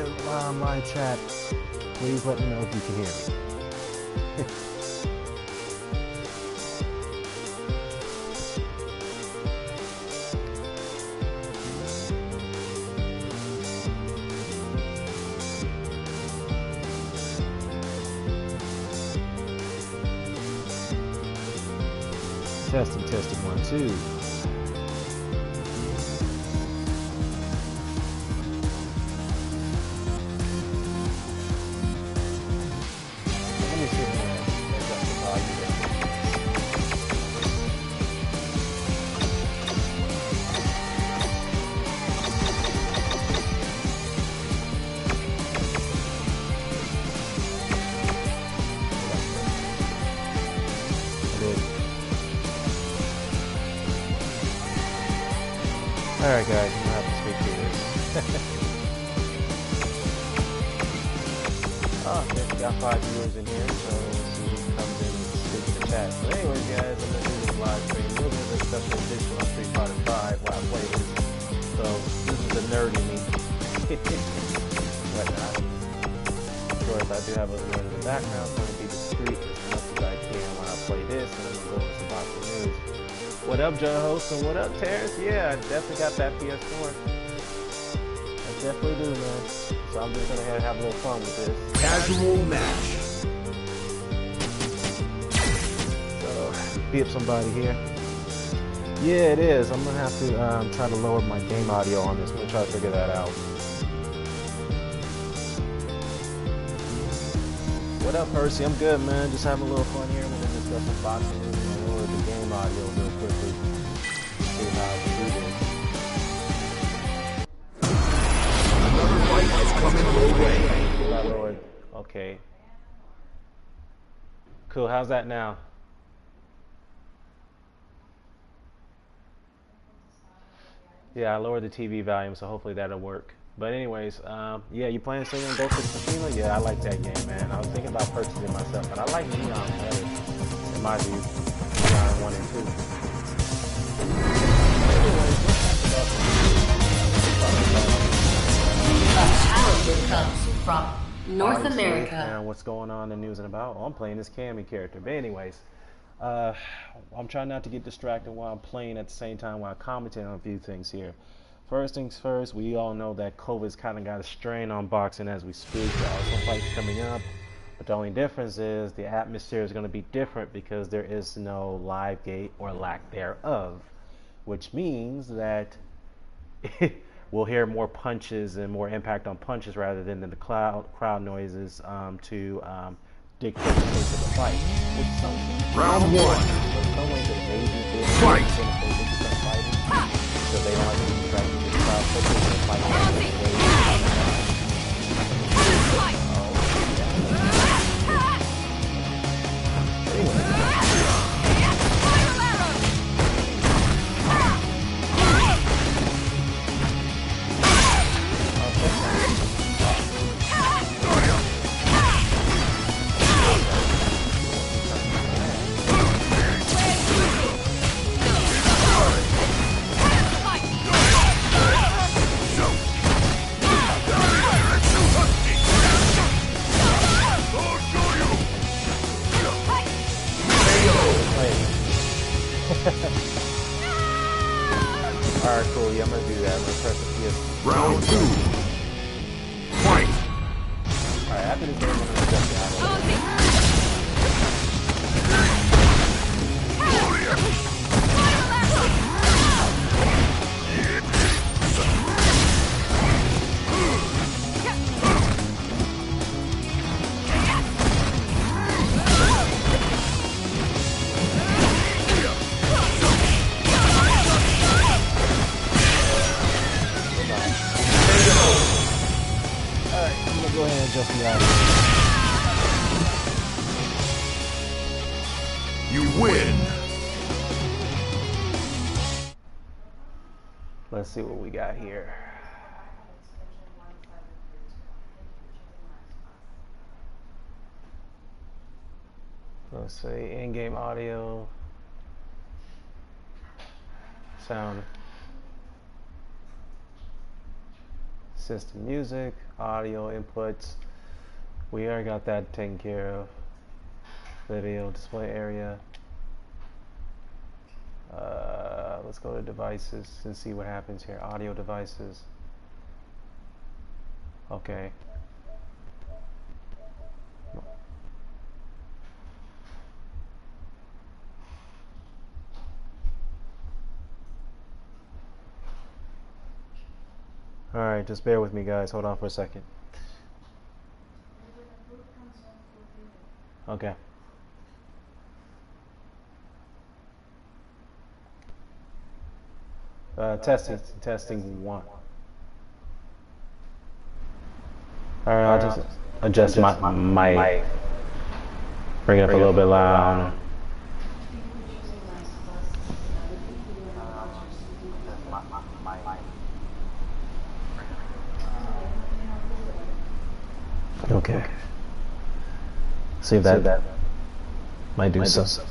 the live chat, please let me know if you can hear me. Testing, 1, 2. Alright guys, I'm gonna have to speak through this. Oh, okay, got 5 viewers in here, so we'll see who comes in and speaks in the chat. So anyways guys, I'm gonna do this live stream, a little bit of a special edition on Street Fighter 5 while I play this. So this is the nerd in me. Whatnot. Of course I do have a little in the background, so I'm gonna be discreet as much as I can when I play this, and I'm gonna go over some boxing news. What up, John Host, and what up, Terrence? Yeah, I definitely got that PS4. I definitely do, man. So I'm just gonna have a little fun with this. Casual match. So, beat up somebody here. Yeah, it is. I'm gonna have to try to lower my game audio on this. I'm gonna try to figure that out. What up, Percy? I'm good, man. Just having a little fun here. We're gonna discuss some boxing news and lower the game audio real quickly. See how I can do this. Another fight is coming your way. My lord. Okay. Cool. How's that now? Yeah, I lowered the TV volume, so hopefully that'll work. But anyways, yeah, you playing Singing Ghost of Tsushima? Yeah, I like that game, man. I was thinking about purchasing it myself, but I like Neon better, in my view. Neon 1 and 2. Talented comes from North America. And what's going on in news and about? Oh, I'm playing this Cammy character. But anyways, I'm trying not to get distracted while I'm playing at the same time while commenting on a few things here. First things first, we all know that COVID's kind of got a strain on boxing as we speak. There are some fights coming up, but the only difference is the atmosphere is going to be different because there is no live gate or lack thereof, which means that we'll hear more punches and more impact on punches rather than the crowd noises to dictate the pace of the fight. Round 1. In some ways, it may be good Fight. for the pace of fighting, so they don't have to be distracted with the crowd, especially when they're fighting. Alright, cool. Yeah, I'm gonna do that. I'm gonna press the PS. Round 2. Fight. Alright, after this game, I'm gonna adjust the audio. Go ahead and adjust the audio. You win. Let's see what we got here. Let's see, in-game audio, System music, audio inputs. We already got that taken care of. Video display area. Let's go to devices and see what happens here. Audio devices. Okay. Alright, just bear with me, guys. Hold on for a second. Okay. Testing one. Alright, I'll just adjust my mic. Bring it up a little bit loud. Okay. See if that might do something.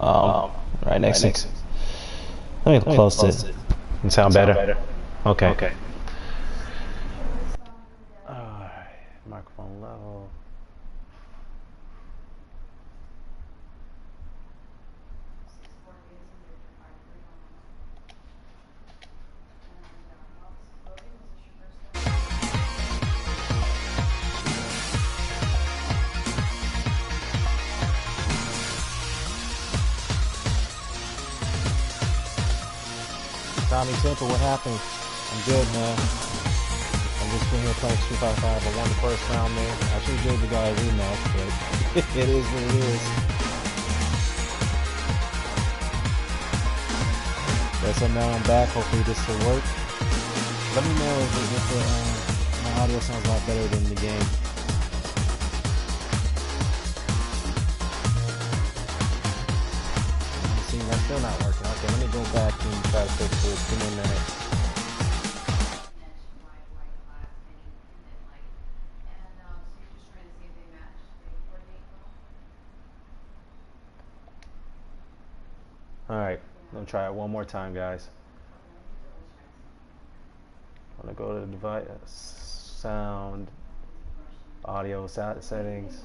Right next to it. Let me close it and sound better. Okay. Alright, microphone level. Tommy Temple, what happened? I'm good, man. I'm just been here playing 255. I won the first round there. I should have gave the guy a rematch, but it is what it is. Yeah, so now I'm back. Hopefully this will work. Let me know if my audio sounds a lot better than the game. See, that's still not working. Okay, let me go back and try to fix it. Give me a minute. Alright, let me try it one more time, guys. I'm going to go to the device, sound, audio settings,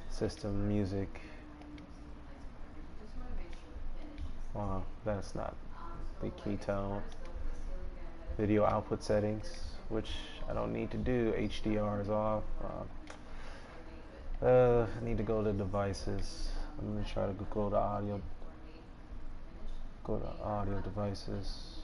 system, music. Wow, that's not the key tone. Video output settings, which I don't need to do. HDR is off. I need to go to devices. I'm going to try to go to audio. Go to audio devices.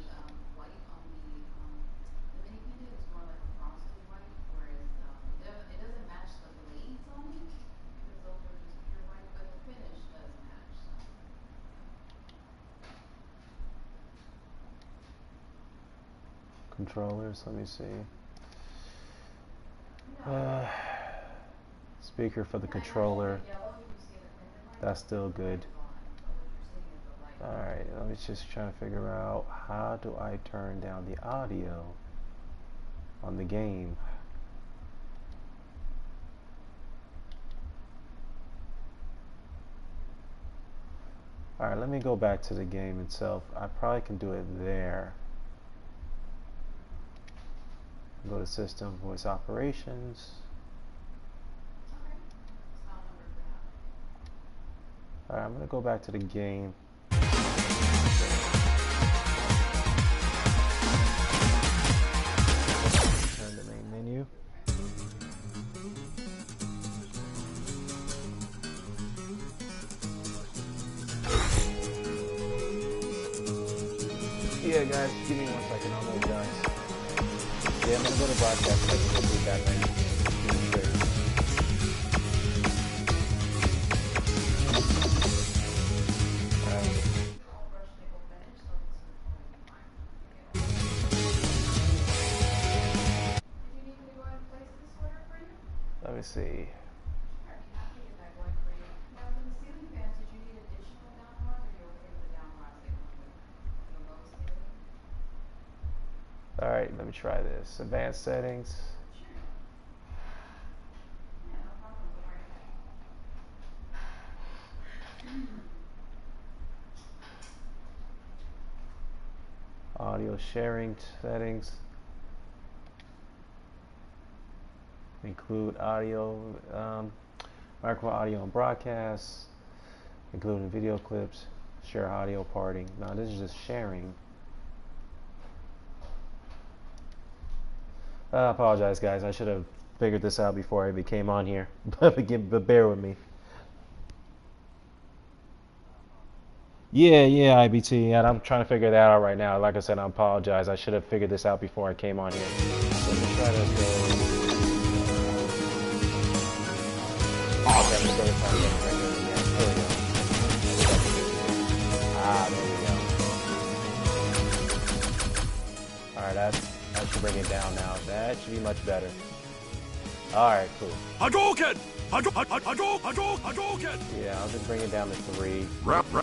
Controllers, let me see. Speaker for the controller. That's still good. Alright, let me just try to figure out how do I turn down the audio on the game. Alright, let me go back to the game itself. I probably can do it there. Go to System, Voice Operations. Alright, I'm going to go back to the game. Turn the main menu. Yeah, guys, give me 1 second. I'll move, guys. Yeah, I'm going to go to broadcast settings and do that right. Let me see. Alright, let me try this. Advanced settings. Audio sharing settings. include audio, microphone audio and broadcasts, including video clips, share audio parting. Now this is just sharing. I apologize, guys. I should have figured this out before I came on here, but bear with me. Yeah, IBT, and I'm trying to figure that out right now. Like I said, I apologize. I should have figured this out before I came on here. So let me try to go. There we go. There we go. All right, that should bring it down now. That should be much better. All right, cool. Hadouken! Hadouken! Yeah, I'll just bring it down to 3. Round 1.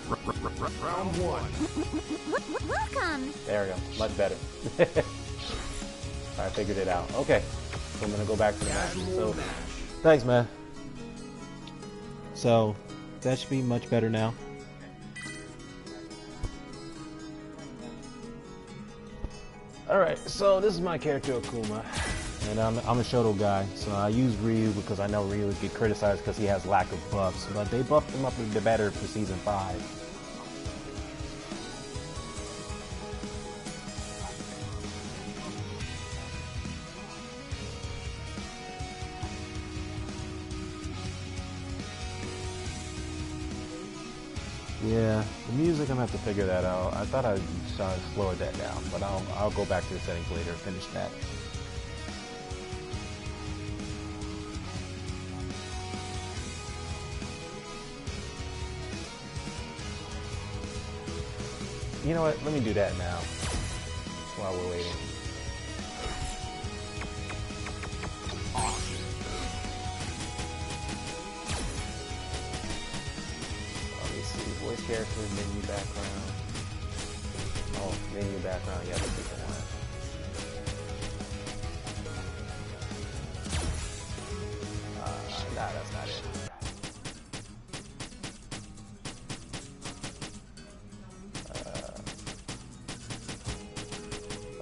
Welcome. There we go. Much better. I figured it out. Okay. So I'm going to go back to the match. So, thanks, man. So, that should be much better now. Alright, so this is my character, Akuma. And I'm a Shoto guy, so I use Ryu because I know Ryu would get criticized because he has lack of buffs. But they buffed him up a bit better for Season 5. Yeah, the music, I'm gonna have to figure that out. I thought I slowed that down, but I'll go back to the settings later and finish that. You know what? Let me do that now while we're waiting. Voice character, menu background. Oh, menu background, yeah, that's the one. Nah, that's not it.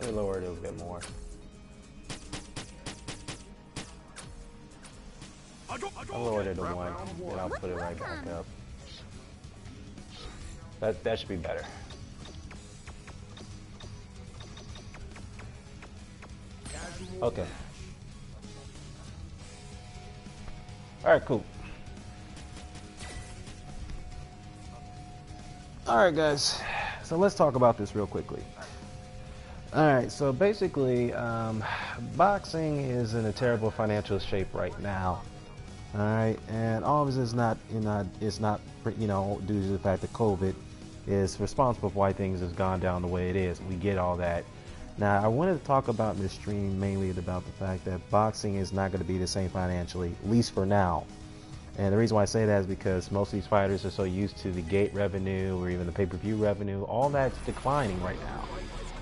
Let me lower it a bit more. I'll lower it to 1, then I'll put it right back up. That should be better. Okay. Alright, cool. Alright, guys. So let's talk about this real quickly. Alright, so basically, boxing is in a terrible financial shape right now. Alright, and all of this is not, it's not, you know, due to the fact that COVID is responsible for why things has gone down the way it is. We get all that. Now, I wanted to talk about in this stream mainly about the fact that boxing is not going to be the same financially, at least for now. And the reason why I say that is because most of these fighters are so used to the gate revenue or even the pay-per-view revenue. All that's declining right now.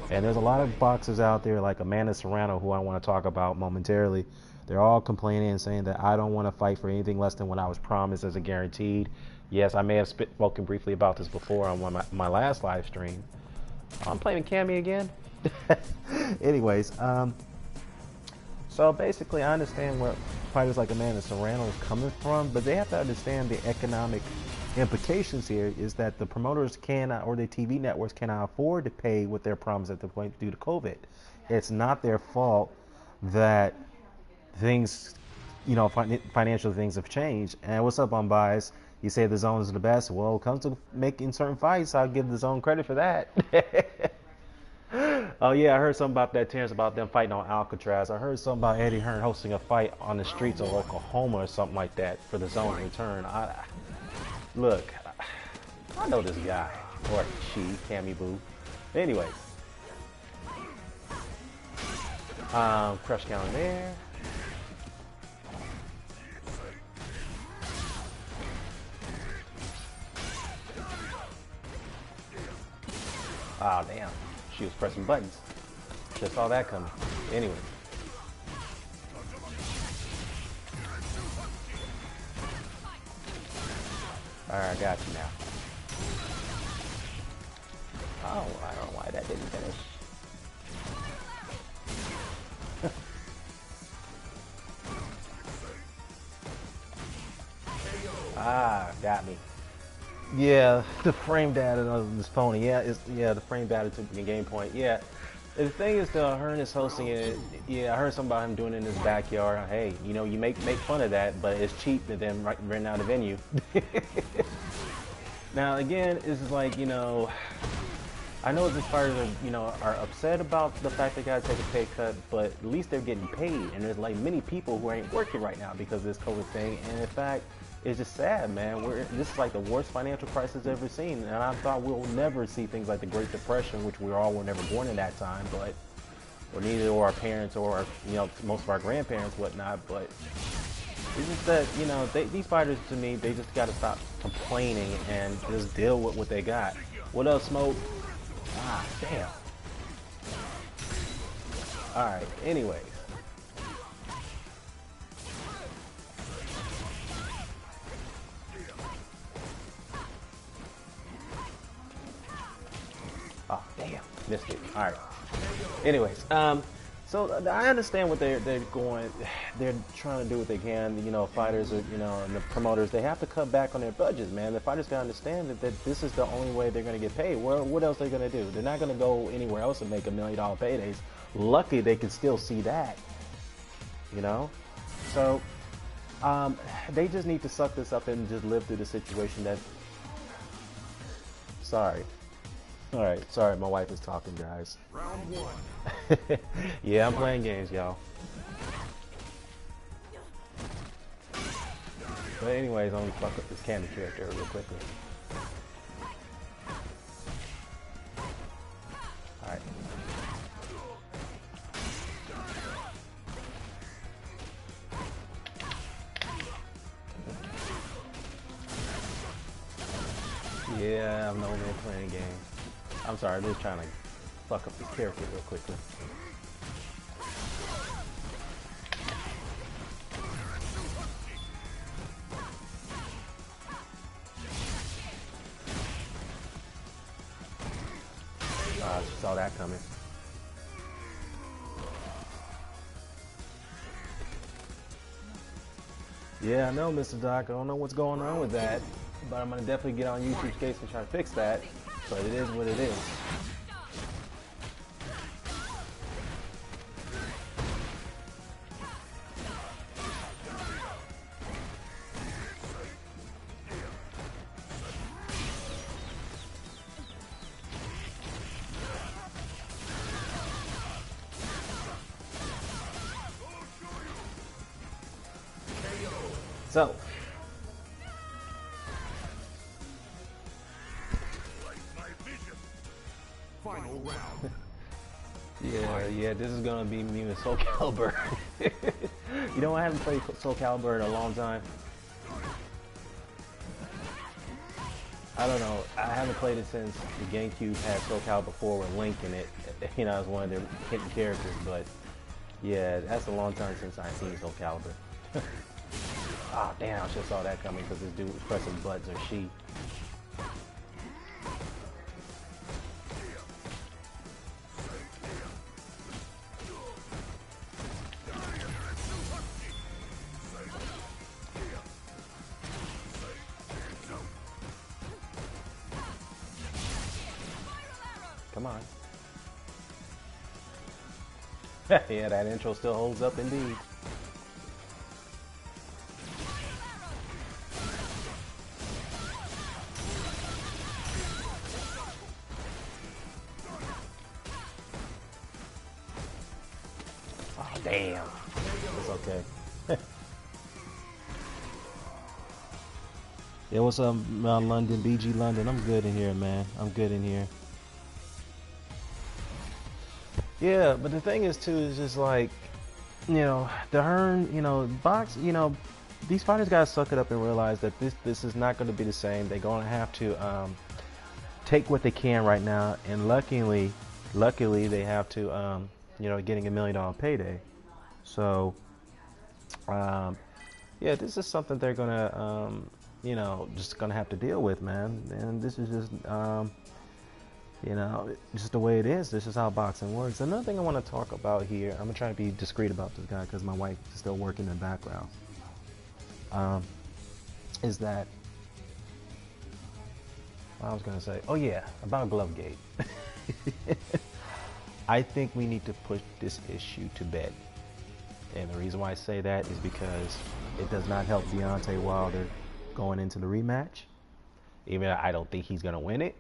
And there's a lot of boxers out there like Amanda Serrano, who I want to talk about momentarily. They're all complaining and saying that I don't want to fight for anything less than what I was promised as a guaranteed. Yes, I may have spoken briefly about this before on my last live stream. I'm playing Cammy again. Anyways, so basically I understand where fighters like Amanda Serrano is coming from, but they have to understand the economic implications here is that the promoters cannot, or the TV networks cannot afford to pay what they're promised at the point due to COVID. It's not their fault that things, you know, financial things have changed. And what's up, Unbiased? You say the zone is the best. Well, it comes to making certain fights, I'll give the zone credit for that. Oh yeah, I heard something about that, Terrence, about them fighting on Alcatraz. I heard something about Eddie Hearn hosting a fight on the streets of Oklahoma or something like that for the zone's return. Look, I know this guy, or she, Cammy Boo. Anyways, crush counter there. Oh damn, she was pressing buttons. Just saw that coming. Anyway. Alright, I got you now. Oh, I don't know why that didn't finish. got me. Yeah, the frame data of this pony. Yeah, the frame data to the game point. Yeah, the thing is though, Hearn is hosting it. Yeah, I heard something about him doing it in his backyard. Hey, you know, you make fun of that, but it's cheap to them renting out a venue. Now again, it's like, you know, I know the fighters are upset about the fact they gotta take a pay cut, but at least they're getting paid. And there's like many people who ain't working right now because of this COVID thing. And in fact, it's just sad, man. This is like the worst financial crisis ever seen. And I thought we'll never see things like the Great Depression, which we all were never born in that time, but or neither were our parents or most of our grandparents, whatnot. But it's just that, you know, these fighters, to me, they just got to stop complaining and just deal with what they got. What else, Smoke? Ah, damn. Alright, anyways. Oh, damn. Missed it. Alright. Anyways, so I understand what they're trying to do what they can. You know, fighters are, you know, and the promoters, they have to cut back on their budgets, man. The fighters gotta understand that this is the only way they're gonna get paid. What else are they gonna do? They're not gonna go anywhere else and make $1 million paydays. Luckily, they can still see that, you know. So they just need to suck this up and just live through the situation. That. Sorry. All right, sorry, my wife is talking, guys. Round one. Yeah, I'm playing games, y'all. But anyways, let me fuck up this Cammy character real quickly. All right. Yeah, I'm no man playing games. I'm sorry, I'm just trying to fuck up this character real quickly. I saw that coming. Yeah, I know, Mr. Doc. I don't know what's going on with that, but I'm gonna definitely get on YouTube's case and try to fix that. But it is what it is. So. Final round. Yeah, this is gonna be me with Soul Calibur. You know, I haven't played Soul Calibur in a long time. I don't know. I haven't played it since the GameCube had Soul Calibur 4 with Link in it. You know, as one of their hidden characters. But yeah, that's a long time since I've seen Soul Calibur. Ah, damn! I should have saw that coming because this dude was pressing buttons, or she. Come on. Yeah, that intro still holds up indeed. Oh, damn. It's okay. Yeah, what's up, London? BG London. I'm good in here, man. I'm good in here. Yeah, but the thing is too is just like, you know, the Hearn, you know, these fighters gotta suck it up and realize that this is not going to be the same. They're gonna have to take what they can right now, and luckily they have to you know, getting $1 million payday. So yeah, this is something they're gonna you know, just gonna have to deal with, man. And this is just you know, just the way it is. This is how boxing works. Another thing I want to talk about here, I'm going to try to be discreet about this guy because my wife is still working in the background, is that I was gonna say, oh yeah, about Glovegate. I think we need to put this issue to bed. And the reason why I say that is because it does not help Deontay Wilder going into the rematch. Even though I don't think he's gonna win it,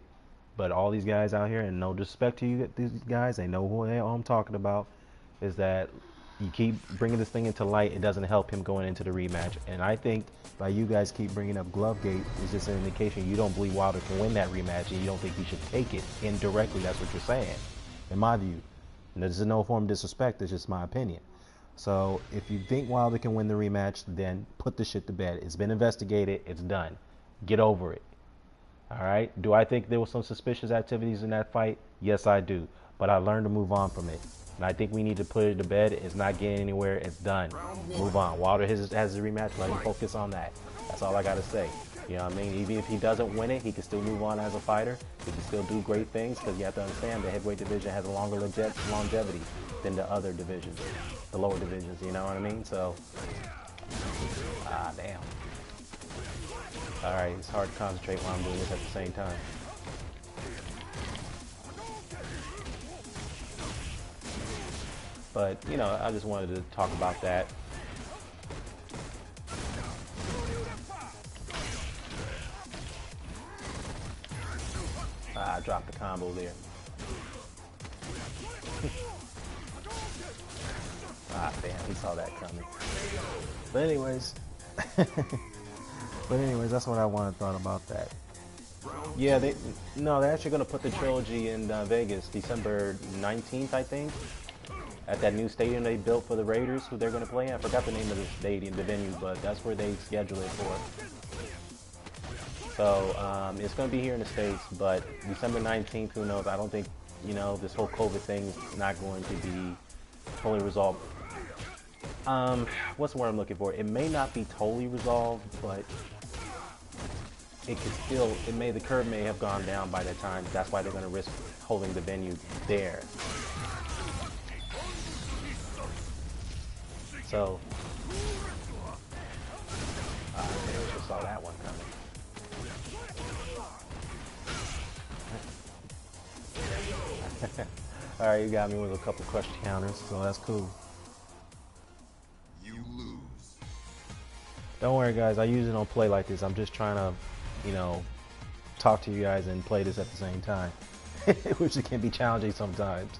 but all these guys out here, and no disrespect to you, these guys, they know who I'm talking about, is that you keep bringing this thing into light, it doesn't help him going into the rematch. And I think by you guys keep bringing up Glovegate is just an indication you don't believe Wilder can win that rematch, and you don't think he should take it indirectly. That's what you're saying, in my view. And this is no form of disrespect, it's just my opinion. So if you think Wilder can win the rematch, then put the shit to bed. It's been investigated, it's done. Get over it. All right. Do I think there was some suspicious activities in that fight? Yes, I do. But I learned to move on from it. And I think we need to put it to bed. It's not getting anywhere. It's done. Move on. Wilder has his rematch. Let him focus on that. That's all I got to say. You know what I mean? Even if he doesn't win it, he can still move on as a fighter. He can still do great things because you have to understand the heavyweight division has a longer longevity than the other divisions, the lower divisions. You know what I mean? So, damn. All right, it's hard to concentrate while I'm doing this at the same time. But, you know, I just wanted to talk about that. I dropped the combo there. Damn, he saw that coming. But anyways, that's what I wanted to thought about that. Yeah, they're actually going to put the trilogy in Vegas, December 19th, I think, at that new stadium they built for the Raiders, who they're going to play in. I forgot the name of the stadium, the venue, but that's where they schedule it for. So it's going to be here in the States, but December 19th, who knows? I don't think, you know, this whole COVID thing is not going to be totally resolved. What's the word I'm looking for? It may not be totally resolved, but it could still, the curve may have gone down by that time. That's why they're going to risk holding the venue there. So, I just saw that one coming. All right, you got me with a couple question counters, so that's cool. You lose. Don't worry, guys. I usually don't play like this. I'm just trying to, you know, talk to you guys and play this at the same time, which it can be challenging sometimes.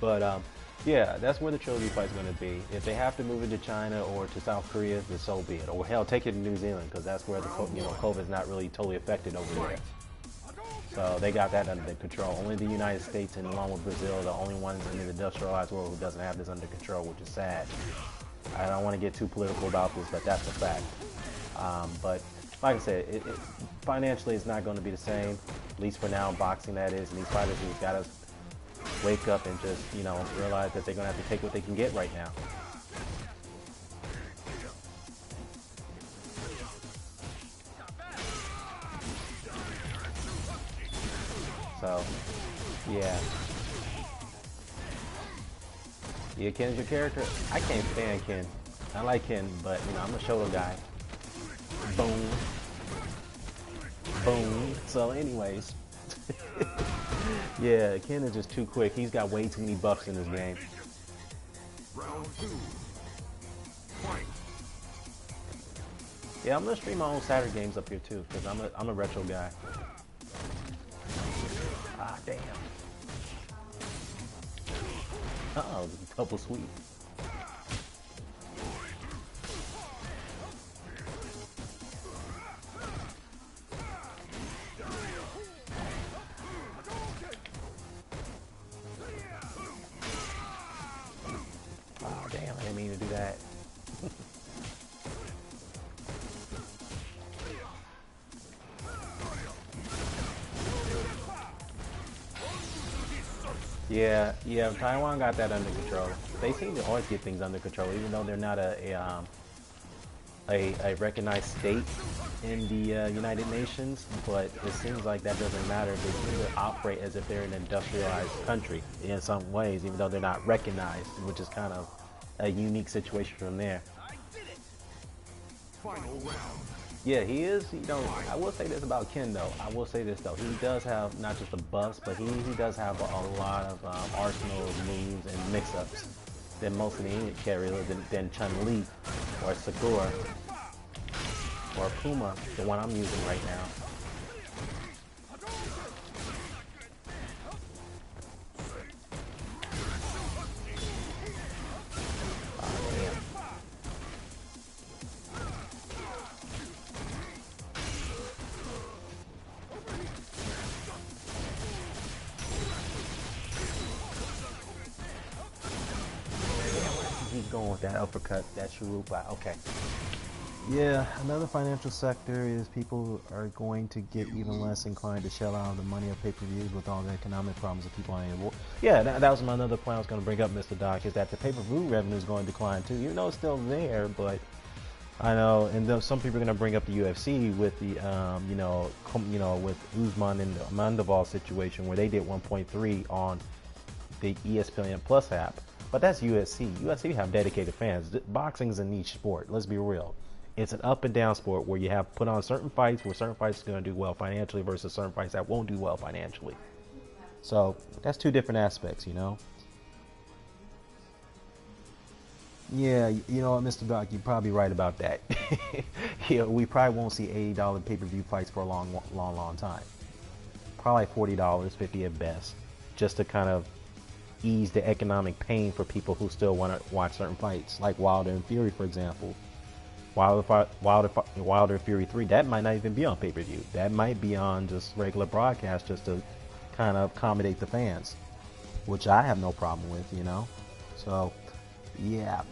But yeah, that's where the trilogy fight's going to be. If they have to move it to China or to South Korea, then so be it. Or hell, take it to New Zealand because that's where the COVID's not really totally affected over there. So they got that under control. Only the United States and along with Brazil are the only ones in the industrialized world who doesn't have this under control, which is sad. I don't want to get too political about this, but that's a fact. But like I said, financially it's not going to be the same, at least for now in boxing that is. And these fighters who've got to wake up and just, you know, realize that they're going to have to take what they can get right now. So, yeah. Yeah, Ken's your character. I can't stand Ken. I like Ken, but, you know, I'm a Shoto guy. Boom. Boom. So, anyways. Yeah, Ken is just too quick. He's got way too many buffs in his game. Round 2. Fight. Yeah, I'm gonna stream my own Saturday games up here too, because I'm a retro guy. Ah, damn. Uh-oh, double sweep. Oh, damn, I didn't mean to do that. Yeah, Taiwan got that under control. They seem to always get things under control, even though they're not a recognized state in the United Nations. But it seems like that doesn't matter. They seem to operate as if they're an industrialized country in some ways, even though they're not recognized, which is kind of a unique situation from there. Final round. Yeah, he is. You know, I will say this about Ken though. I will say this though. He does have not just the buffs, but he does have a lot of arsenal of moves and mix-ups than most of the Indian carriers, than Chun-Li or Sakura or Puma, the one I'm using right now. He's going with that uppercut, that Shurupa. Okay. Yeah, another financial sector is people are going to get even less inclined to shell out the money of pay-per-views with all the economic problems that people are in. Yeah, that was another point I was going to bring up, Mr. Doc, is that the pay-per-view revenue is going to decline too. Even though it's still there, but I know, and then some people are going to bring up the UFC with the, with Usman and the Mandaval situation where they did 1.3 on the ESPN Plus app. But that's UFC. UFC have dedicated fans. Boxing is a niche sport. Let's be real. It's an up and down sport where you have put on certain fights where certain fights are going to do well financially versus certain fights that won't do well financially. So that's two different aspects, you know. Yeah, you know what, Mr. Doc, you're probably right about that. Yeah, we probably won't see $80 pay-per-view fights for a long time. Probably $40, $50 at best, just to kind of ease the economic pain for people who still want to watch certain fights, like Wilder and Fury, for example. Wilder Fury 3, that might not even be on pay-per-view. That might be on just regular broadcast just to kind of accommodate the fans, which I have no problem with, you know. So, yeah.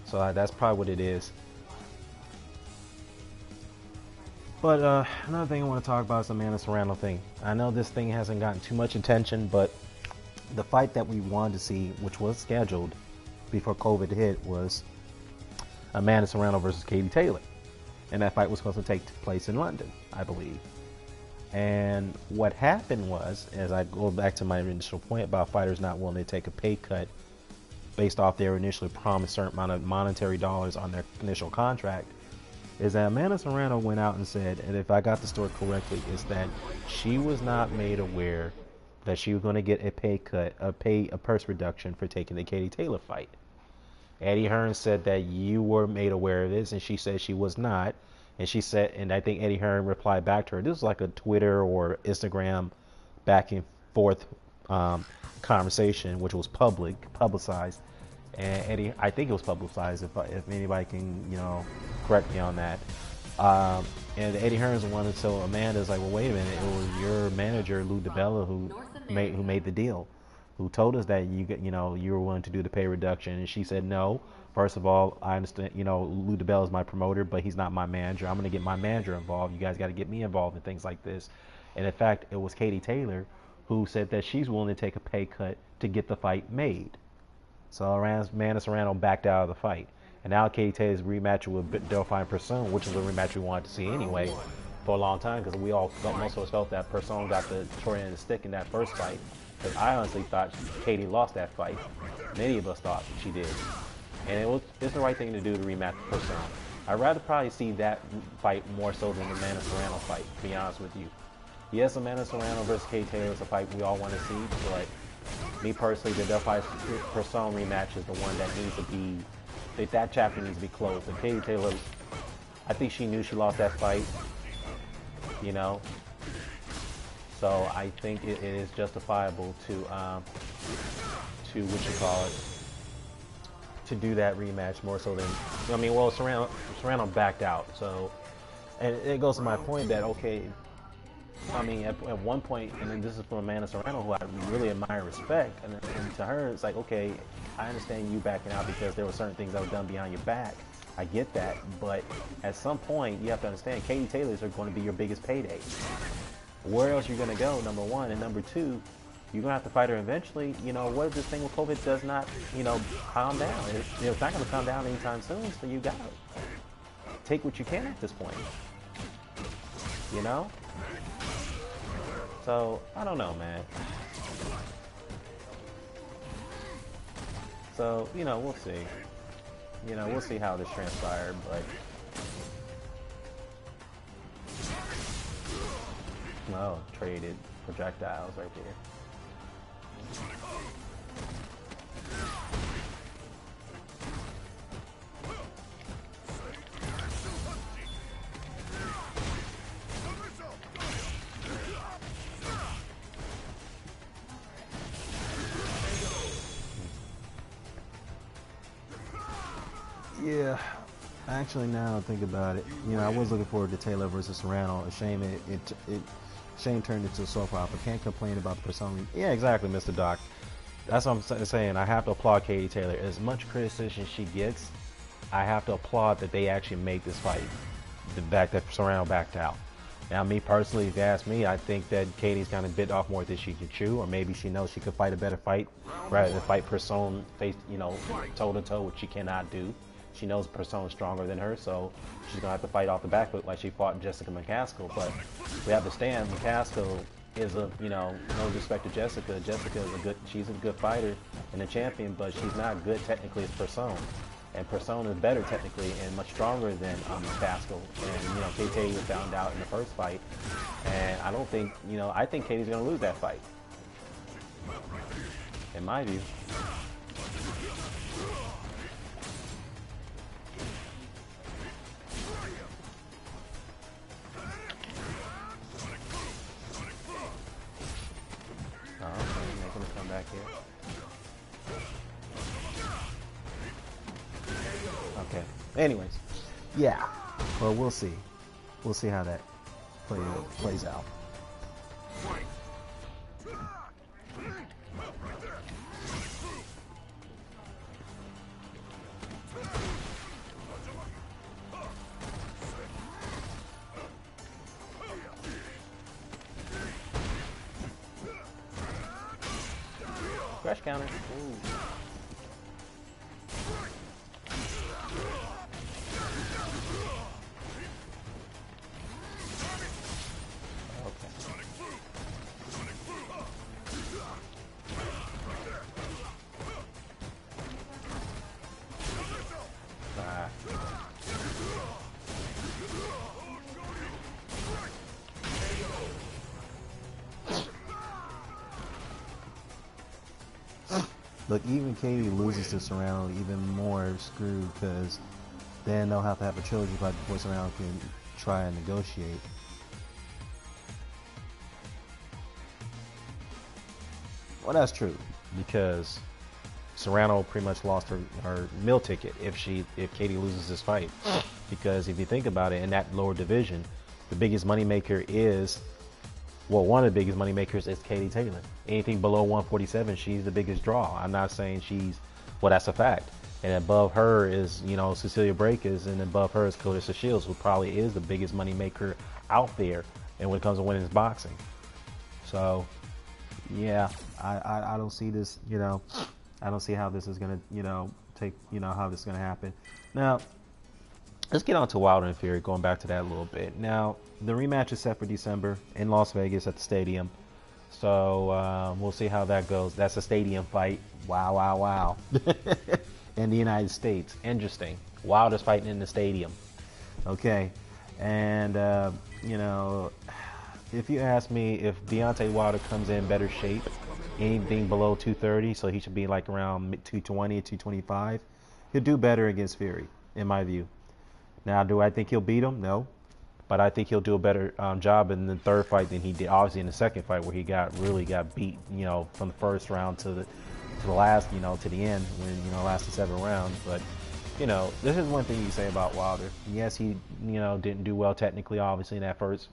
So that's probably what it is. But another thing I want to talk about is the Amanda Serrano thing. I know this thing hasn't gotten too much attention, but the fight that we wanted to see, which was scheduled before COVID hit, was Amanda Serrano versus Katie Taylor. And that fight was supposed to take place in London, I believe. And what happened was, as I go back to my initial point about fighters not willing to take a pay cut based off their initially promised certain amount of monetary dollars on their initial contract, is that Amanda Serrano went out and said, and if I got the story correctly, is that she was not made aware that she was going to get a pay cut, a purse reduction for taking the Katie Taylor fight. Eddie Hearn said that you were made aware of this, and she said she was not. And she said, and I think Eddie Hearn replied back to her. This was like a Twitter or Instagram back and forth conversation, which was publicized. And Eddie, I think it was publicized. If anybody can, correct me on that. And Eddie Hearn's the one that told Amanda's like, well, wait a minute, it was your manager Lou DiBella who made the deal, who told us that you were willing to do the pay reduction, and she said no. First of all, I understand, Lou DiBella is my promoter, but he's not my manager. I'm going to get my manager involved. You guys got to get me involved in things like this. And in fact, it was Katie Taylor who said that she's willing to take a pay cut to get the fight made. So Amanda Serrano backed out of the fight. And now Katie Taylor's rematch with Delphine Persoon, which is a rematch we wanted to see anyway for a long time, because most of us felt that Persoon got the short end of the stick in that first fight. Because I honestly thought Katie lost that fight. Many of us thought she did. And it's the right thing to do to rematch Persoon. I'd rather probably see that fight more so than the Amanda Serrano fight, to be honest with you. Yes, Amanda Serrano versus Katie Taylor is a fight we all want to see, but me personally, the Delphine Persoon rematch is the one that needs to be, that chapter needs to be closed. And Katie Taylor, I think she knew she lost that fight, So I think it is justifiable to to do that rematch more so than, Serrano backed out. So, and it goes to my point that, okay, at one point, and then this is from Amanda Serrano, who I really admire and respect, and to her, it's like, okay, I understand you backing out because there were certain things that were done behind your back. I get that, but at some point, you have to understand, Katie Taylor's are going to be your biggest payday. Where else you're going to go, number one, and number two, you're going to have to fight her eventually. What if this thing with COVID does not, calm down? It's not going to calm down anytime soon, so you got to take what you can at this point, So, I don't know, man. So, we'll see. We'll see how this transpired, but No, traded projectiles right there. Yeah, actually, now I think about it, you know, I was looking forward to Taylor versus Serrano. A shame shame turned into a soap opera. Can't complain about the persona. Yeah, exactly, Mr. Doc. That's what I'm saying. I have to applaud Katie Taylor. As much criticism she gets, I have to applaud that they actually made this fight. The fact that Serrano backed out. Now, me personally, if you ask me, I think that Katie's kind of bit off more than she could chew, or maybe she knows she could fight a better fight rather than fight Persona face, you know, toe to toe, which she cannot do. She knows Persona's stronger than her, so she's gonna have to fight off the back foot like she fought Jessica McCaskill. But we have to stand. McCaskill is a, you know, no disrespect to Jessica. Jessica is she's a good fighter and a champion, but she's not good technically as Persona. And Persona is better technically and much stronger than McCaskill. And, you know, KT was found out in the first fight. And I don't think, you know, I think Katie's going to lose that fight. In my view. Oh, making a comeback here. Okay. Anyways, yeah. Well, we'll see. We'll see how that plays out. Crash counter. Ooh. Look, even Katie loses to Serrano, even more screwed, because then they'll have to have a trilogy fight before Serrano can try and negotiate. Well, that's true, because Serrano pretty much lost her meal ticket if Katie loses this fight. Because if you think about it, in that lower division, the biggest moneymaker is, well, one of the biggest moneymakers is Katie Taylor. Anything below 147, she's the biggest draw. I'm not saying well, that's a fact. And above her is, you know, Cecilia Breakers, and above her is Clarissa Shields, who probably is the biggest moneymaker out there. And when it comes to women's boxing, so yeah, I don't see this, you know, I don't see how this is gonna, you know, how this is gonna happen. Now, let's get on to Wilder and Fury, going back to that a little bit. Now, the rematch is set for December in Las Vegas at the stadium. So we'll see how that goes. That's a stadium fight. Wow, wow, wow. In the United States. Interesting. Wilder's fighting in the stadium. Okay. And, you know, if you ask me, if Deontay Wilder comes in better shape, anything below 230, so he should be like around 220, 225, he'll do better against Fury, in my view. Now, do I think he'll beat him? No. But I think he'll do a better job in the third fight than he did, obviously, in the second fight, where he really got beat, you know, from the first round to the last, you know, to the end, when, you know, lasted 7 rounds. But, you know, this is one thing you say about Wilder. Yes, he, you know, didn't do well technically, obviously, in that first,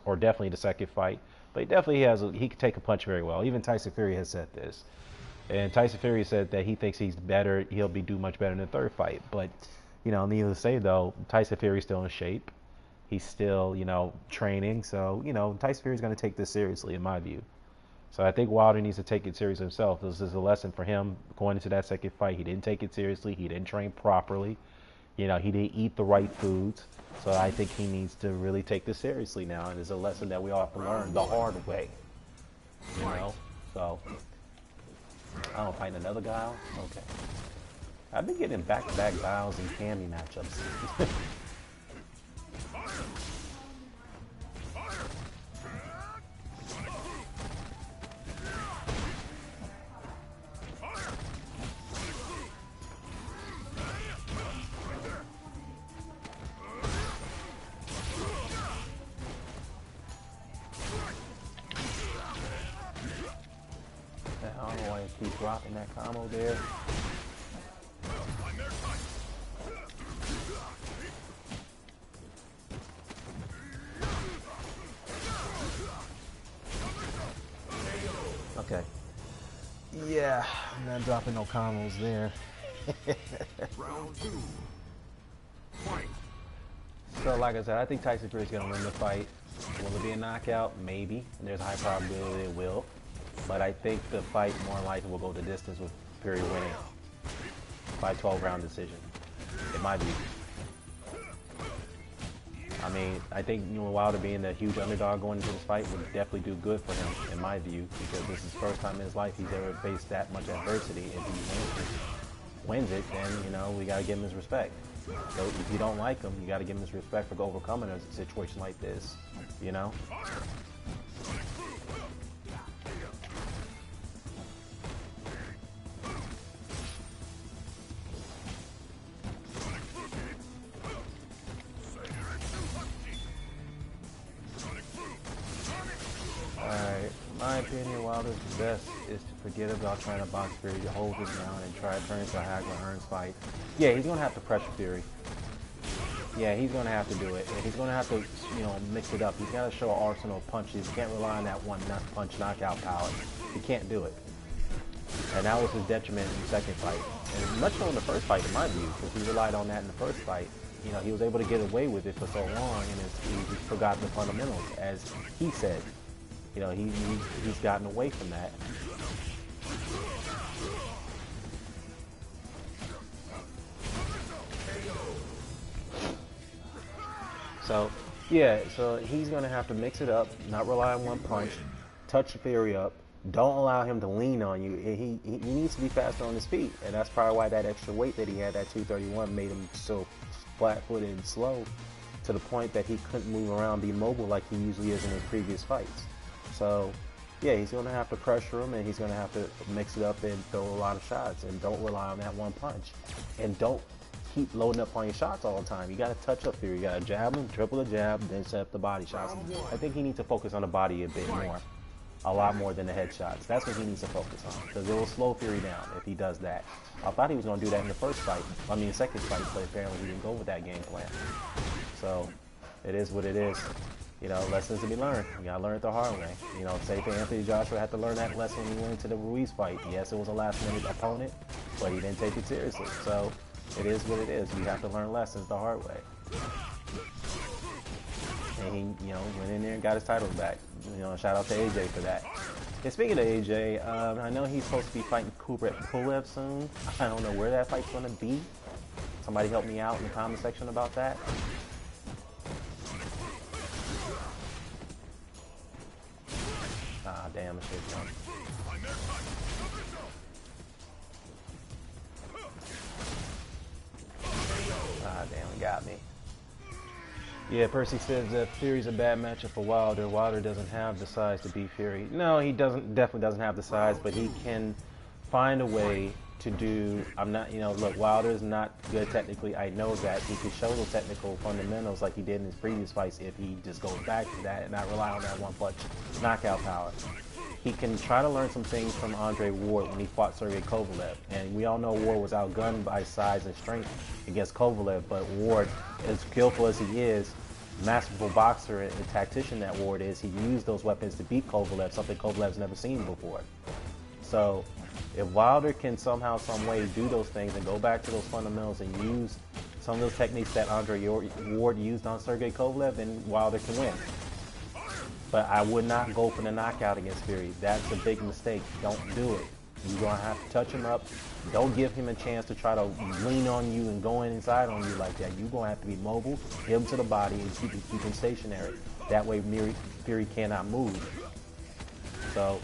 or definitely the second fight. But he definitely he can take a punch very well. Even Tyson Fury has said this. And Tyson Fury said that he thinks he's better, he'll do much better in the third fight. But, you know, needless to say, though, Tyson Fury's still in shape. He's still, you know, training. So, you know, Tyson Fury's going to take this seriously, in my view. So I think Wilder needs to take it serious himself. This is a lesson for him going into that second fight. He didn't take it seriously. He didn't train properly. You know, he didn't eat the right foods. So I think he needs to really take this seriously now. And it's a lesson that we all have to learn the hard way. You know? So, I don't find another guy. Okay. I've been getting back-to-back Biles and Cammy matchups. He's dropping that combo there. Okay. Yeah, I'm not dropping no combos there. Round 2. Fight. So like I said, I think Tyson Fury's gonna win the fight. Will it be a knockout? Maybe. There's a high probability it will. But I think the fight more likely will go the distance with Fury winning by 12-round decision, in my view. I mean, I think Wilder being the huge underdog going into this fight would definitely do good for him, in my view, because this is the first time in his life he's ever faced that much adversity. If he wins it, then, we got to give him his respect. So if you don't like him, you got to give him his respect for overcoming a situation like this, Alright, in my opinion, Wilder's best is to forget about trying to box Fury, to hold his ground and try to turn into a Hagler-Hearns fight. Yeah, he's going to have to pressure Fury. Yeah, he's going to have to do it. And he's going to have to, mix it up. He's got to show an arsenal of punches. He can't rely on that one punch knockout power. He can't do it. And that was his detriment in the second fight. And much so in the first fight, in my view, because he relied on that in the first fight. He was able to get away with it for so long, and he forgot the fundamentals, as he said. He's gotten away from that. So, yeah, so he's going to have to mix it up, not rely on one punch, touch Fury up, don't allow him to lean on you. He needs to be faster on his feet, and that's probably why that extra weight that he had, that 231, made him so flat-footed and slow to the point that he couldn't move around, be mobile like he usually is in his previous fights. So, yeah, he's going to have to pressure him, and he's going to have to mix it up and throw a lot of shots, and don't rely on that one punch. And don't keep loading up on your shots all the time. You got to touch up Fury. You got to jab him, triple the jab, then set up the body shots. I think he needs to focus on the body a bit more. A lot more than the headshots. That's what he needs to focus on, because it will slow Fury down if he does that. I thought he was going to do that in the first fight. The second fight, but apparently he didn't go with that game plan. So, it is what it is. Lessons to be learned. You gotta learn it the hard way. Say for Anthony Joshua had to learn that lesson when he went into the Ruiz fight. Yes, it was a last-minute opponent, but he didn't take it seriously. So, it is what it is. You have to learn lessons the hard way. And he, went in there and got his title back. Shout out to AJ for that. And speaking of AJ, I know he's supposed to be fighting Kubrat Pulev soon. I don't know where that fight's gonna be. Somebody help me out in the comment section about that. Ah, damn, shit, done. Ah, damn, it got me. Yeah, Percy says that Fury's a bad matchup for Wilder. Wilder doesn't have the size to beat Fury. No, he definitely doesn't have the size, but he can find a way to do. Look, Wilder's not good technically. I know that. He can show those technical fundamentals like he did in his previous fights if he just goes back to that and not rely on that one punch knockout power. He can try to learn some things from Andre Ward when he fought Sergey Kovalev. And we all know Ward was outgunned by size and strength against Kovalev, but Ward, as skillful as he is, masterful boxer and tactician that Ward is, he used those weapons to beat Kovalev, something Kovalev's never seen before. So if Wilder can somehow, some way do those things and go back to those fundamentals and use some of those techniques that Andre Ward used on Sergey Kovalev, then Wilder can win. But I would not go for the knockout against Fury. That's a big mistake. Don't do it. You're going to have to touch him up. Don't give him a chance to try to lean on you and go inside on you like that. You're going to have to be mobile, hit him to the body, and keep him stationary. That way Fury cannot move. So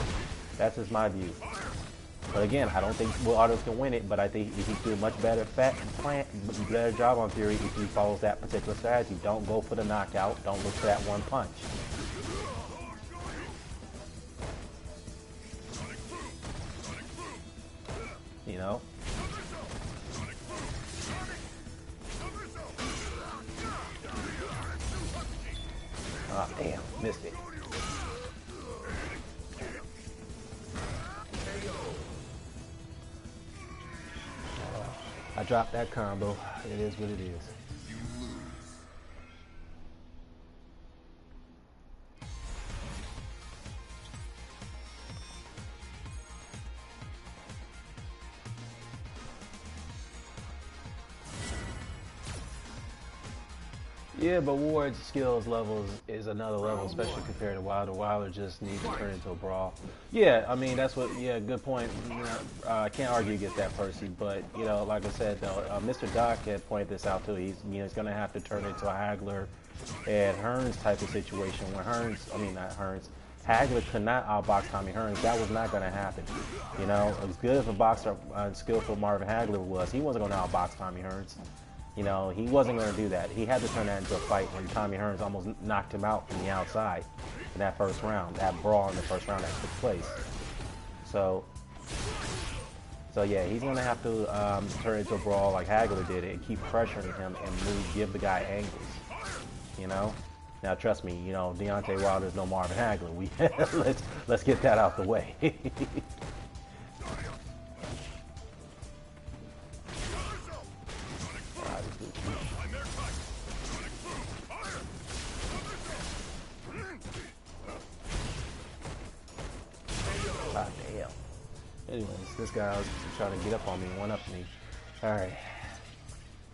that's just my view. But again, I don't think Wilder can win it, but I think he can do a much better job on Fury if he follows that particular strategy. Don't go for the knockout. Don't look for that one punch. Ah, damn, missed it. drop that combo. It is what it is. Yeah, but Ward's skills levels is another level, especially compared to Wilder. Wilder just needs to turn into a brawl. Yeah, I mean, that's what, yeah, good point. You know, I can't argue against that, Percy, but, you know, like I said, though, Mr. Doc had pointed this out, too. He's going to have to turn into a Hagler and Hearns type of situation where Hagler could not outbox Tommy Hearns. That was not going to happen. You know, as good as a boxer, skillful Marvin Hagler was, he wasn't going to outbox Tommy Hearns. You know, he wasn't going to do that. He had to turn that into a fight when Tommy Hearns almost knocked him out from the outside in that first round, that brawl in the first round that took place. So yeah, he's going to have to turn into a brawl like Hagler did and keep pressuring him and give the guy angles, you know? Now, trust me, you know, Deontay Wilder's no Marvin Hagler. Let's get that out the way. God damn. Anyways, this guy was trying to get up on me, one up me. All right.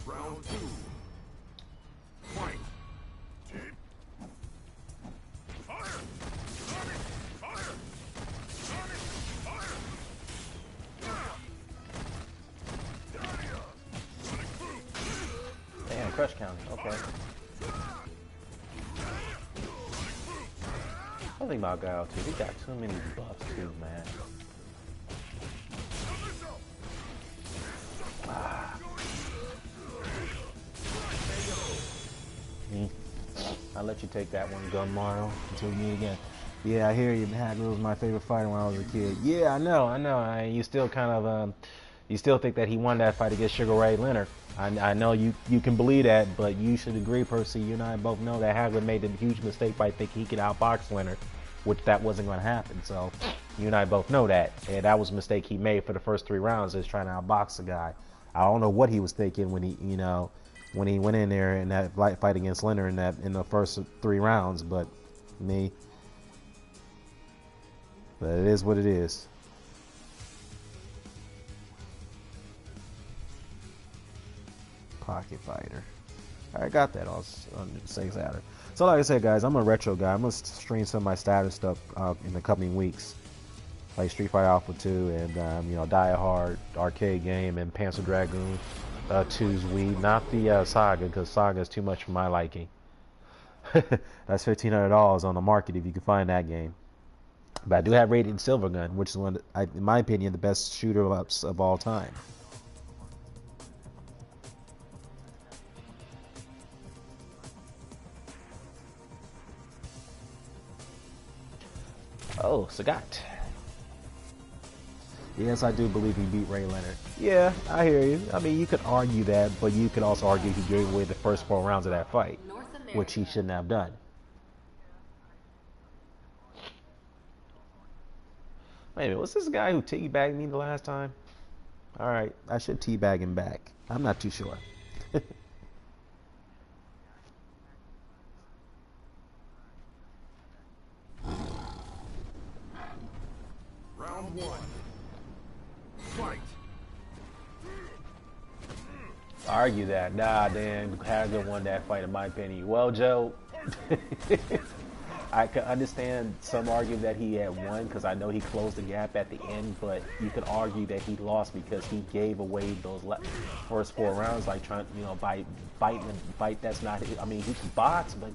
Round 2. Fight. Damn, crush counting. Okay. One thing about Guile too, he got too many buffs too, man. I'll let you take that one, Gunmaro, until we meet again. Yeah, I hear you. Hagler was my favorite fighter when I was a kid. Yeah, I know. You still kind of, you still think that he won that fight against Sugar Ray Leonard. I know you can believe that, but you should agree, Percy. You and I both know that Hagler made a huge mistake by thinking he could outbox Leonard, which that wasn't going to happen. So you and I both know that, and that was a mistake he made for the first 3 rounds, is trying to outbox the guy. I don't know what he was thinking when he, when he went in there in that fight against Leonard in the first 3 rounds, but it is what it is. Pocket fighter. I got that on 6 outer. So like I said, guys, I'm a retro guy. I'm gonna stream some of my status stuff in the coming weeks, like Street Fighter Alpha 2 and Die Hard arcade game and Panzer Dragoon 2's Wii. Not the Saga, because Saga is too much for my liking. That's $1,500 on the market if you can find that game. But I do have Radiant Silvergun, which is in my opinion, the best shooter ups of all time. Oh, Sagat. Yes, I do believe he beat Ray Leonard. Yeah, I hear you. I mean, you could argue that, but you could also argue he gave away the first 4 rounds of that fight, which he shouldn't have done. Wait a minute, was this guy who teabagged me the last time? Alright, I should teabag him back. I'm not too sure. Round 1. Fight. Argue that. Nah, Dan, Hagler won that fight in my opinion. Well, Joe, I can understand some argue that he had won because I know he closed the gap at the end, but you could argue that he lost because he gave away those first 4 rounds, like trying, by biting and bite. That's not. I mean, he can box, but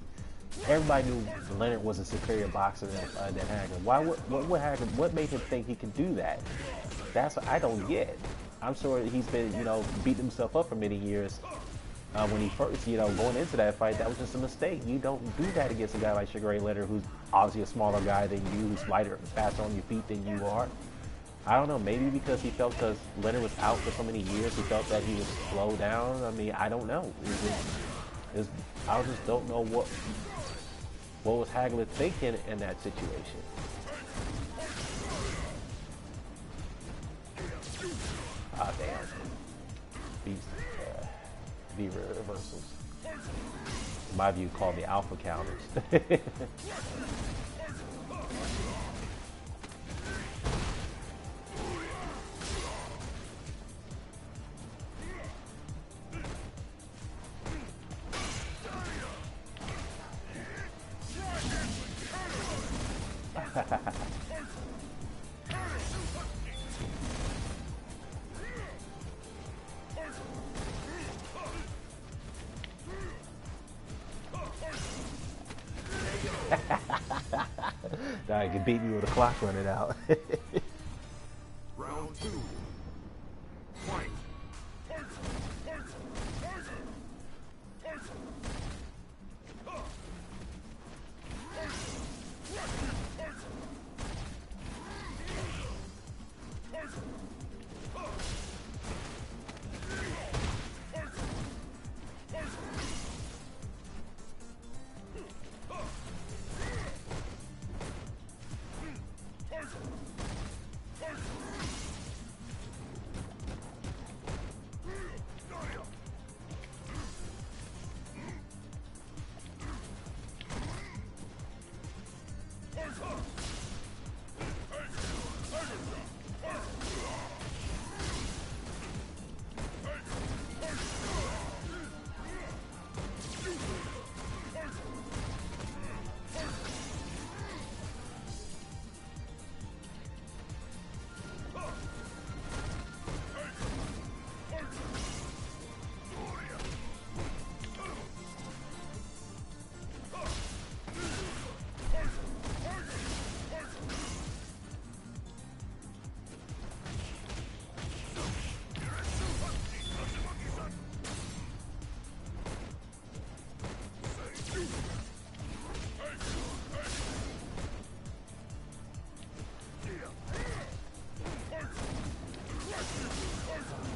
everybody knew Leonard was a superior boxer than Hagler. What made him think he could do that? That's what I don't get. I'm sure he's been, beating himself up for many years. When he first, going into that fight, that was just a mistake. You don't do that against a guy like Sugar Ray Leonard, who's obviously a smaller guy than you, who's lighter, faster on your feet than you are. I don't know, maybe because Leonard was out for so many years, he felt that he would slow down. I mean, I don't know. I just don't know what was Hagler thinking in that situation. Ah, damn. Beast. V reversals. In my view, called the alpha counters. Now you can beat me with a clock running out. Round 2. Fight.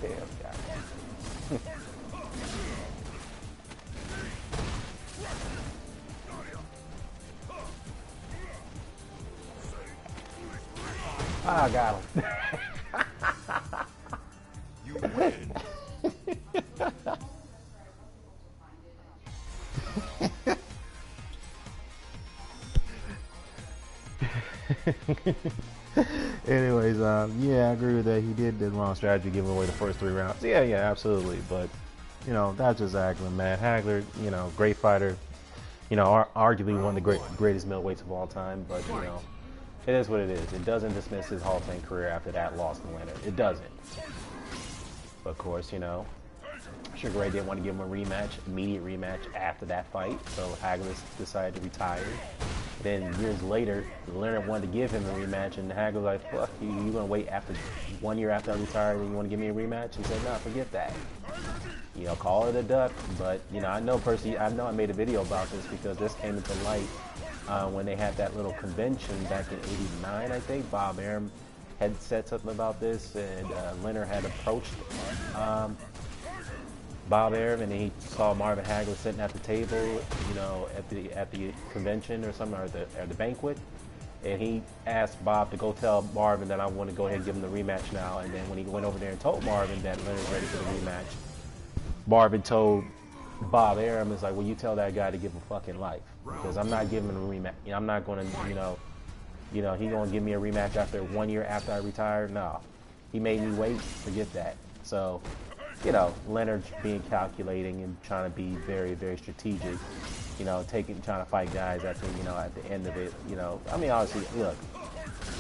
Damn, guy. I got him. You win. Anyways, yeah, I agree with that. He did the wrong strategy, giving away the first 3 rounds. Yeah, absolutely. But, that's just Hagler, man. Hagler, great fighter. Arguably one of the greatest middleweights of all time. But, it is what it is. It doesn't dismiss his Hall of Fame career after that loss to Leonard. It doesn't. But, of course, Sugar Ray didn't want to give him a rematch, immediate rematch after that fight. So Hagler decided to retire. Then years later, Leonard wanted to give him a rematch, and Hagler was like, fuck you, you gonna wait after 1 year after I retired and you wanna give me a rematch? He said, nah, forget that. Call it a duck. But, I know personally, I made a video about this because this came into light when they had that little convention back in '89, I think. Bob Arum had said something about this, and Leonard had approached Bob Arum, and he saw Marvin Hagler sitting at the table, at the convention or something, or at the banquet, and he asked Bob to go tell Marvin that I want to go ahead and give him the rematch now. And then when he went over there and told Marvin that Leonard's ready for the rematch, Marvin told Bob Arum, "Is like, well, you tell that guy to give him fucking life, because I'm not giving him a rematch. I'm not going to, he going to give me a rematch after 1 year after I retired? No, he made me wait. Forget that." So. Leonard's being calculating and trying to be very, very strategic, trying to fight guys at the end of it, obviously, look,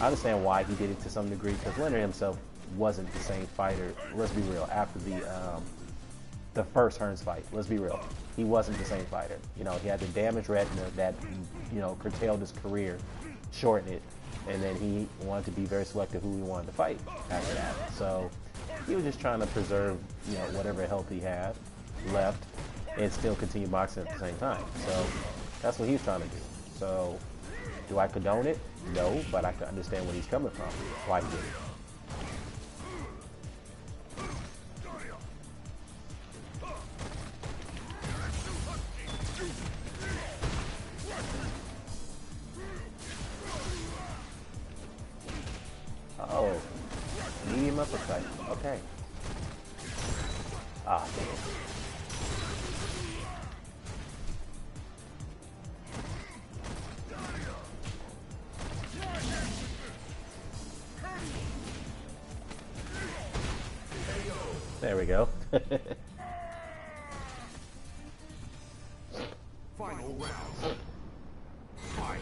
I understand why he did it to some degree, because Leonard himself wasn't the same fighter, let's be real, after the first Hearns fight, let's be real, he wasn't the same fighter. He had the damaged retina that, curtailed his career, shortened it, and then he wanted to be very selective who he wanted to fight after that. So he was just trying to preserve, whatever health he had left and still continue boxing at the same time. So that's what he's trying to do. So do I condone it? No, but I can understand where he's coming from, why he did it. Oh, medium uppercut. Okay. Ah, damn. There we go. Final round. Fight.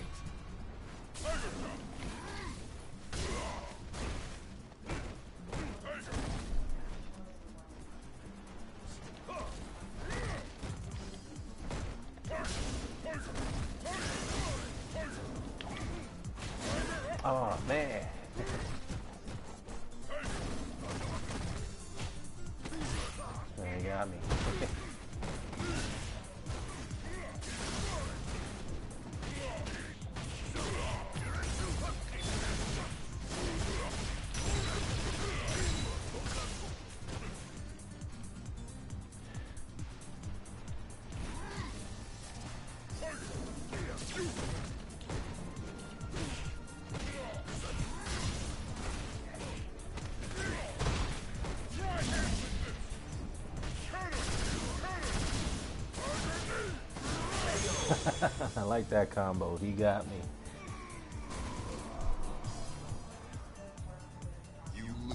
Oh man. There you got me. I like that combo. He got me.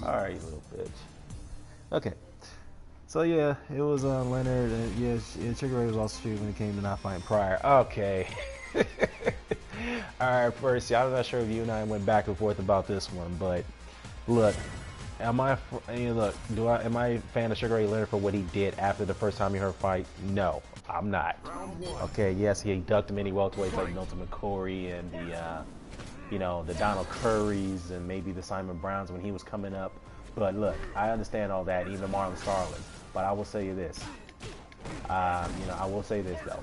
Alright, you little bitch. Okay. So yeah, it was Leonard. Sugar Ray was also shooting when it came to not fighting Pryor. Okay. Alright, first, I'm not sure if you and I went back and forth about this one, but look, am I a fan of Sugar Ray Leonard for what he did after the first time he heard fight? No, I'm not. Okay, yes, he ducked many welterweights like Milton McCory and the Donald Currys and maybe the Simon Browns when he was coming up. But look, I understand all that, even Marlon Starlin. But I will say you this. I will say this though.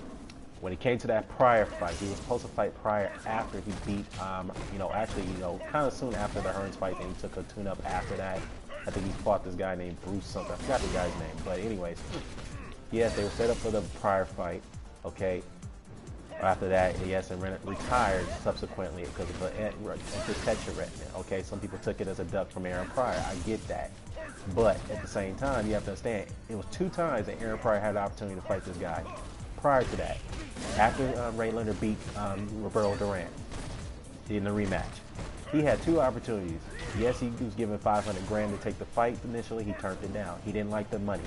When it came to that Pryor fight, he was supposed to fight Pryor after he beat, kind of soon after the Hearns fight, and he took a tune-up after that. I think he fought this guy named Bruce something. I forgot the guy's name. But anyways, yes, they were set up for the Pryor fight, okay? After that, yes, and retired subsequently because of a protection regimen, okay? Some people took it as a duck from Aaron Pryor. I get that. But at the same time, you have to understand, it was 2 times that Aaron Pryor had the opportunity to fight this guy. Prior to that, after Ray Leonard beat Roberto Duran in the rematch, he had 2 opportunities. Yes, he was given $500,000 to take the fight initially. He turned it down. He didn't like the money.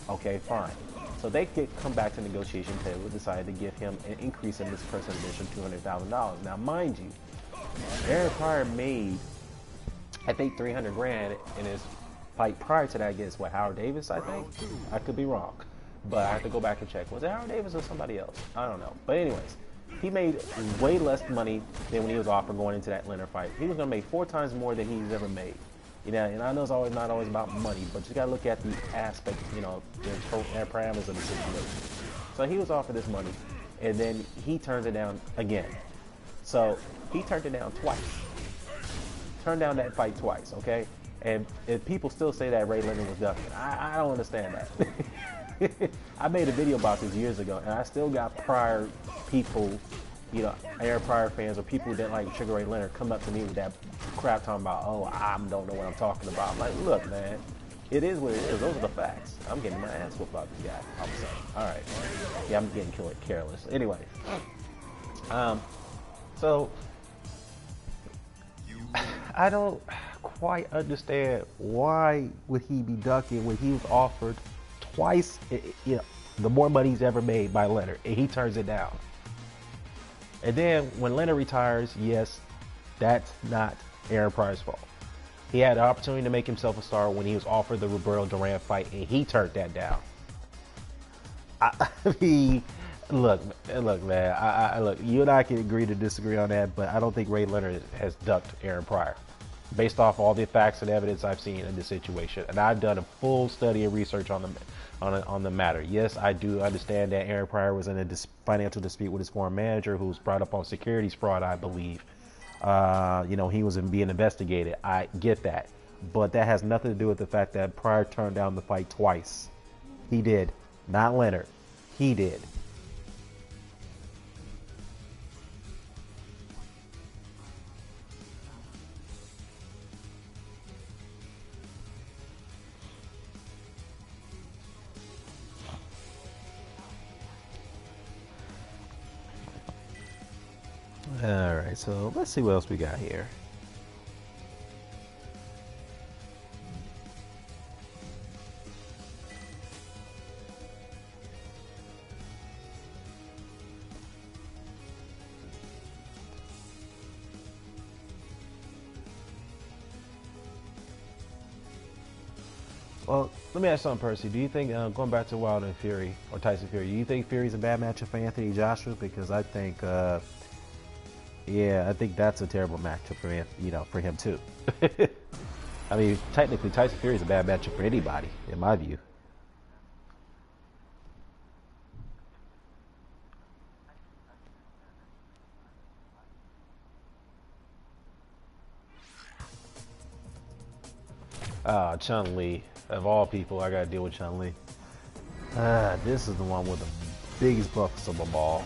Okay, fine. So they could come back to negotiation table, decided to give him an increase in this person's addition, $200,000. Now, mind you, Aaron Pryor made, I think, $300,000 in his fight prior to that against Howard Davis, I think. I could be wrong. But I have to go back and check. Was it Howard Davis or somebody else? I don't know. But anyways, he made way less money than when he was offered going into that Leonard fight. He was going to make 4 times more than he's ever made. And I know it's not always about money, but you got to look at the aspect, the parameters of the situation. So he was offered this money, and then he turns it down again. So he turned it down twice. Turned down that fight twice, okay? And people still say that Ray Leonard was ducking. I don't understand that. I made a video about this years ago, and I still got prior people, Aaron Pryor fans or people that like Sugar Ray Leonard come up to me with that crap talking about, oh, I don't know what I'm talking about. I'm like, look, man, it is what it is. Those are the facts. I'm getting my ass whooped out this guy. I'm saying, all right, yeah, I'm getting careless. Anyway, so I don't quite understand why would he be ducking when he was offered twice, the more money he's ever made by Leonard, and he turns it down. And then when Leonard retires, yes, that's not Aaron Pryor's fault. He had the opportunity to make himself a star when he was offered the Roberto Duran fight, and he turned that down. I mean, look, man. Look, you and I can agree to disagree on that, but I don't think Ray Leonard has ducked Aaron Pryor, based off all the facts and evidence I've seen in this situation. And I've done a full study and research on the matter. Yes, I do understand that Aaron Pryor was in a financial dispute with his former manager, who was brought up on securities fraud, I believe. He was being investigated. I get that. But that has nothing to do with the fact that Pryor turned down the fight twice. He did. Not Leonard. He did. All right, so let's see what else we got here. Well, let me ask something, Percy. Do you think, going back to Wilder and Fury, or Tyson Fury, do you think Fury's a bad matchup for Anthony Joshua? Because I think, yeah, I think that's a terrible matchup for him, for him too. I mean, technically, Tyson Fury's a bad matchup for anybody, in my view. Chun-Li. Of all people, I gotta deal with Chun-Li. This is the one with the biggest bucks of the ball.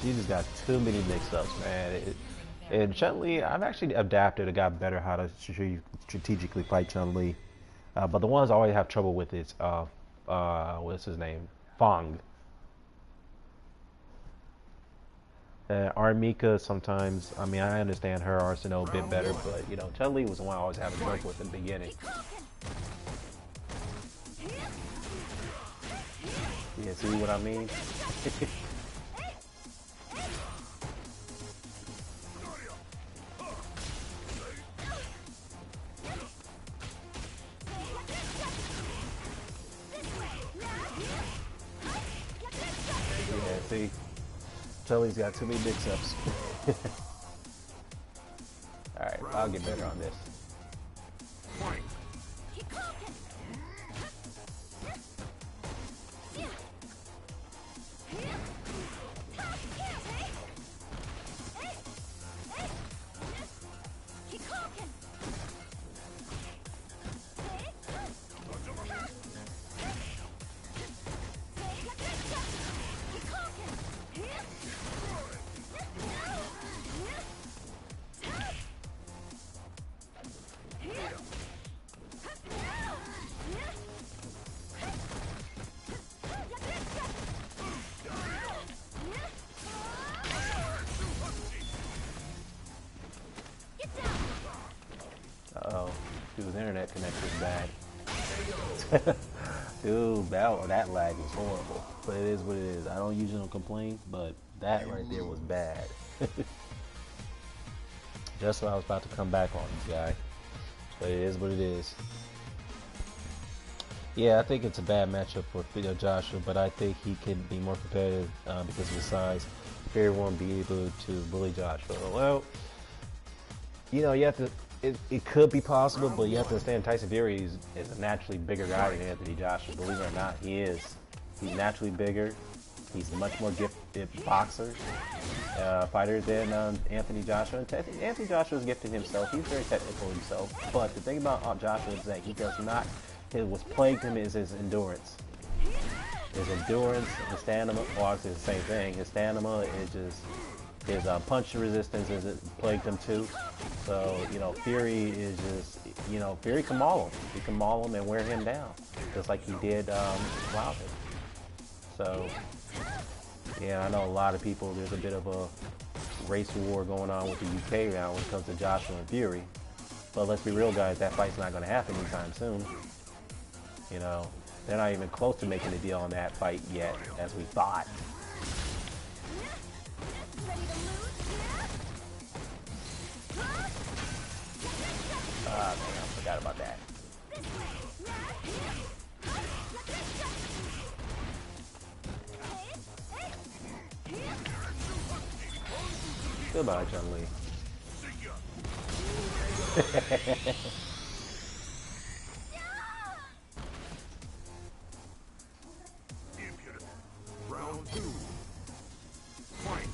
She just got too many mix-ups, man. And Chun-Li, I've actually adapted and got better how to strategically fight Chun-Li. But the ones I always have trouble with is, what's his name? Fong. Armika sometimes, I mean, I understand her arsenal a bit better, but, Chun-Li was the one I always had to work with in the beginning. Yeah, see what I mean? Yeah, see? Chun-Li's got too many mix-ups. Alright, I'll get better on this. Uh-oh, dude's internet connection is bad. Dude, that lag was horrible. But it is what it is. I don't usually complain, but that right there was bad. Just when I was about to come back on this guy. But it is what it is. Yeah, I think it's a bad matchup for Joshua, but I think he can be more competitive because of his size. Fury won't be able to bully Joshua. Well, you have to. It could be possible, but you have to understand Tyson Fury is a naturally bigger guy than Anthony Joshua. Believe it or not, he is. He's naturally bigger. He's a much more gifted boxer, fighter than Anthony Joshua. Anthony Joshua is gifted himself. He's very technical himself. But the thing about Joshua is that he does not. What's plagued him is his endurance. His endurance, his stamina. Well, obviously it's the same thing. His stamina is just. His punch resistance is plagued him too. So, Fury is just, Fury can maul him. He can maul him and wear him down, just like he did Wilder. So, yeah, I know a lot of people, there's a bit of a race war going on with the UK now when it comes to Joshua and Fury. But let's be real, guys, that fight's not going to happen anytime soon. They're not even close to making a deal on that fight yet, as we thought. Ah, man, I forgot about that. Goodbye, Chun-Li. Round 2. Fight.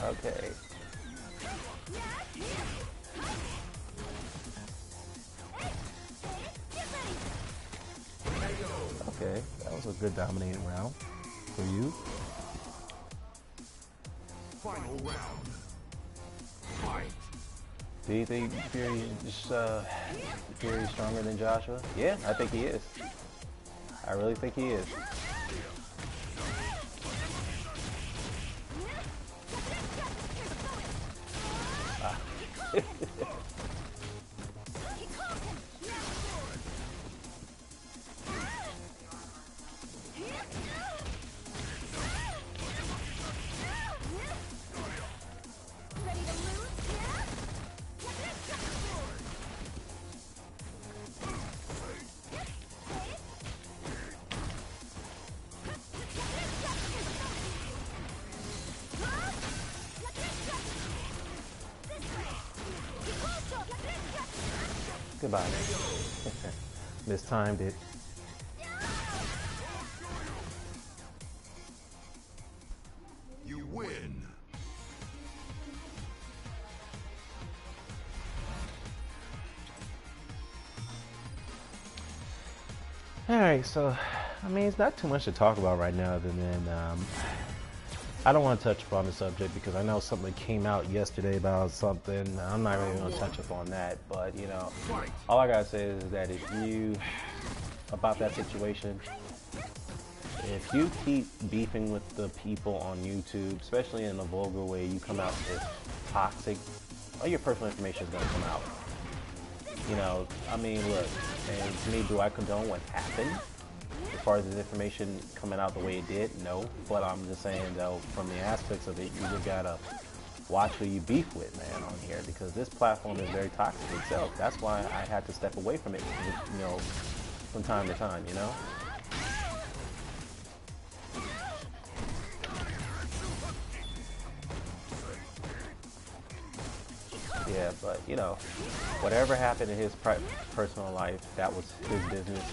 Okay. Okay, that was a good dominating round for you. Final round. Fight. Do you think Fury's stronger than Joshua? Yeah, I think he is. I really think he is. Goodbye. Mistimed it. You win. Alright, so, I mean, it's not too much to talk about right now other than, I don't want to touch upon the subject because I know something came out yesterday about something. I'm not really going to touch upon that, but, you know, all I got to say is that if you, about that situation, if you keep beefing with the people on YouTube, especially in a vulgar way, you come out as toxic, all your personal information is going to come out. You know, I mean, look, and to me, do I condone what happened? As far as this information coming out the way it did, no. But I'm just saying, though, from the aspects of it, you just gotta watch who you beef with, man, on here, because this platform is very toxic itself. That's why I had to step away from it, you know, from time to time, you know? Yeah, but, you know, whatever happened in his personal life, that was his business.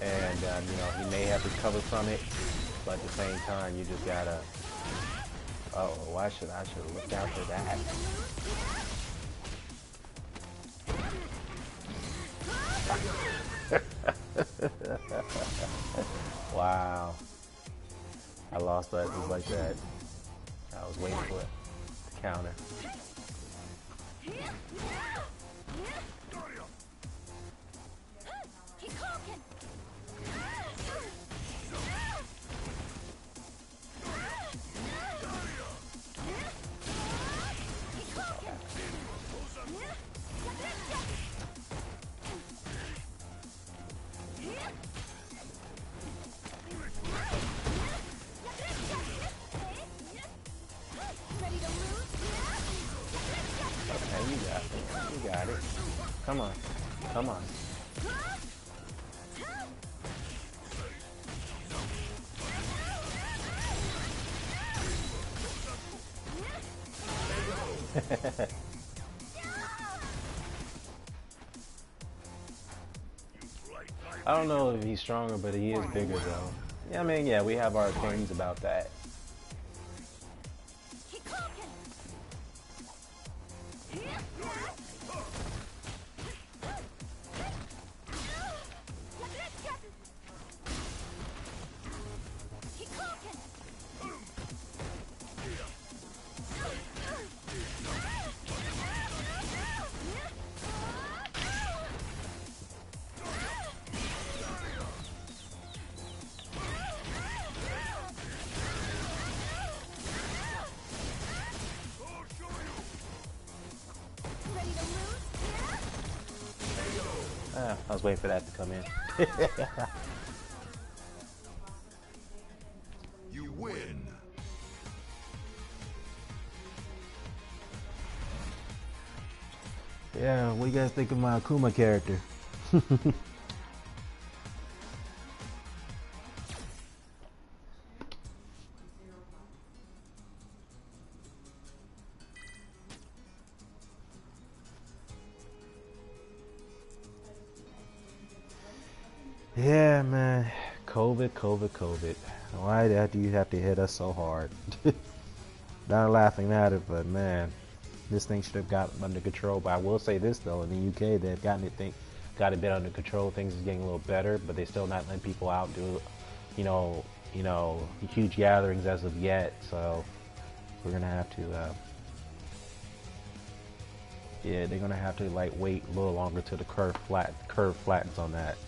And, you know, he may have recovered from it, but at the same time, you just gotta, oh, I should have looked out for that. Wow. I lost that just like that. I was waiting for it to counter. Okay, you got it. You got it. Come on. Come on. I don't know if he's stronger, but he is bigger, though. Yeah, I mean, yeah, we have our opinions about that. I was waiting for that to come in. You win. Yeah, what do you guys think of my Akuma character? Yeah, man. COVID. Why do you have to hit us so hard? Not laughing at it, but man, this thing should have gotten under control. But I will say this though, in the UK, they've got it bit under control. Things is getting a little better, but they're still not letting people out do, you know, huge gatherings as of yet. So we're gonna have to, yeah, they're gonna have to like wait a little longer till the curve flattens on that.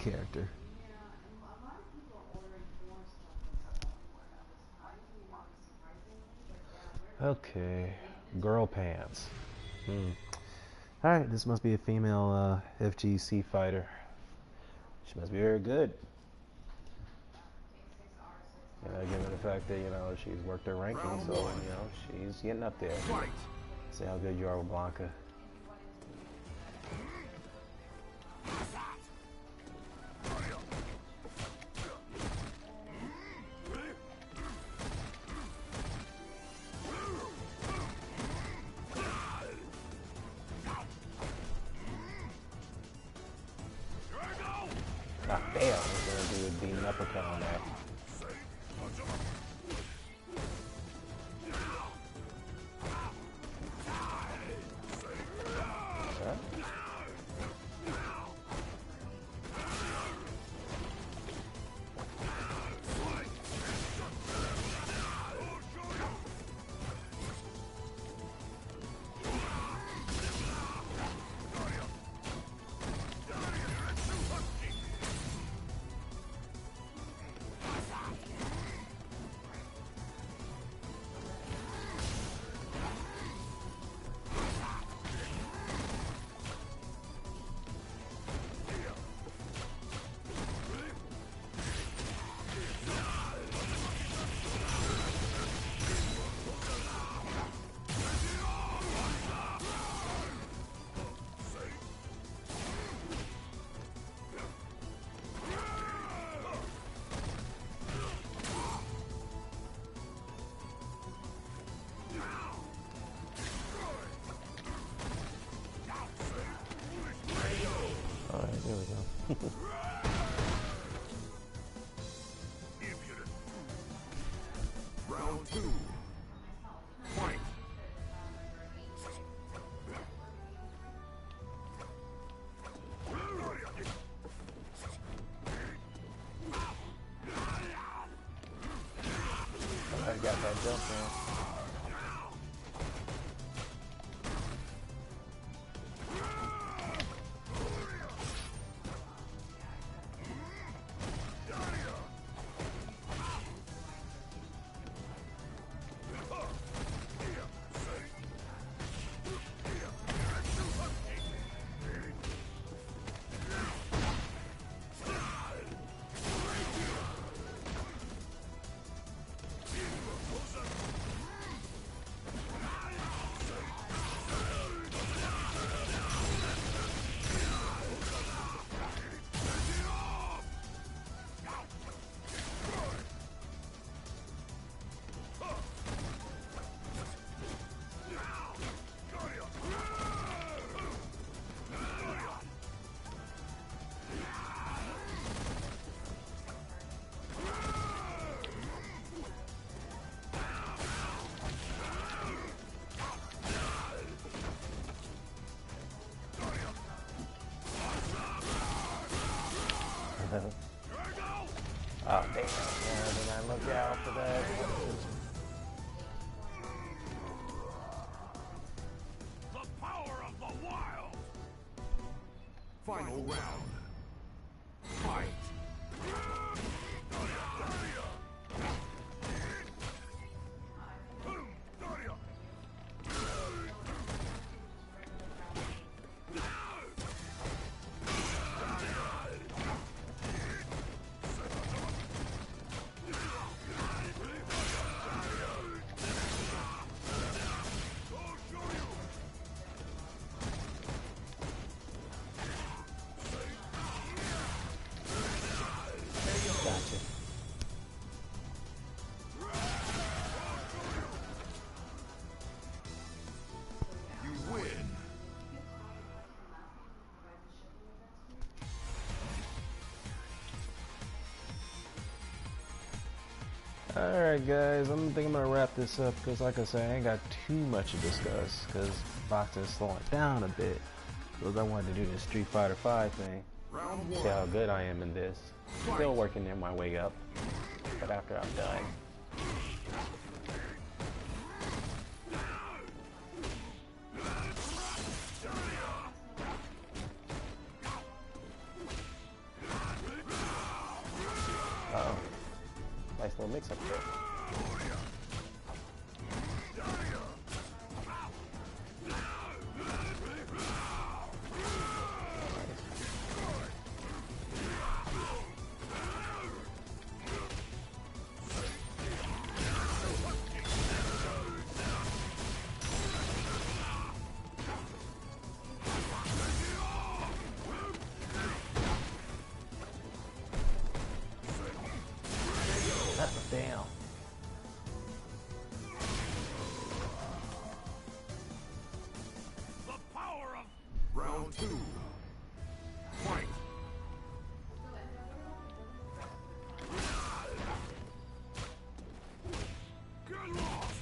character. Okay, girl pants. Alright, this must be a female FGC fighter. She must be very good. Given the fact that, she's worked her rankings, so, she's getting up there. See how good you are with Blanca. Ah, damn, we're gonna do a demon uppercut on that. There we go. Round 2. Fight. I got that jump man. Oh, damn. Yeah, did I look out for that? The power of the wild. Final round. Fight. Alright guys, I think I'm going to wrap this up because like I said, I ain't got too much to discuss because boxing is slowing down a bit. Because I wanted to do this Street Fighter 5 thing. See how good I am in this. Still working my way up. But after I'm done. Uh-oh. Nice little mix up there. Damn. The power of round 2. Fight. Get lost.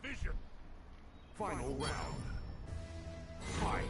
Vision. Final round. Fight.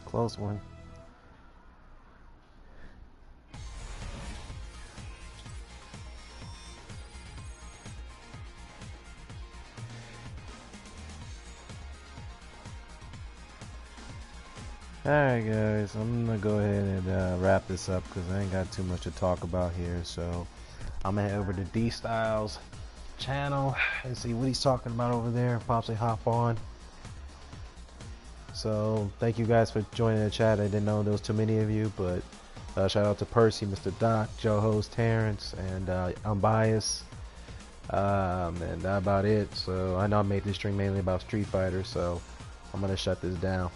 Close one. Alright guys, I'm gonna go ahead and wrap this up because I ain't got too much to talk about here. So I'm gonna head over to D Styles channel and see what he's talking about over there. Possibly hop on. So thank you guys for joining the chat. I didn't know there was too many of you, but shout out to Percy, Mr. Doc, Joe Host, Terrence, and Unbiased. And that's about it. So I know I made this stream mainly about Street Fighter, so I'm gonna shut this down.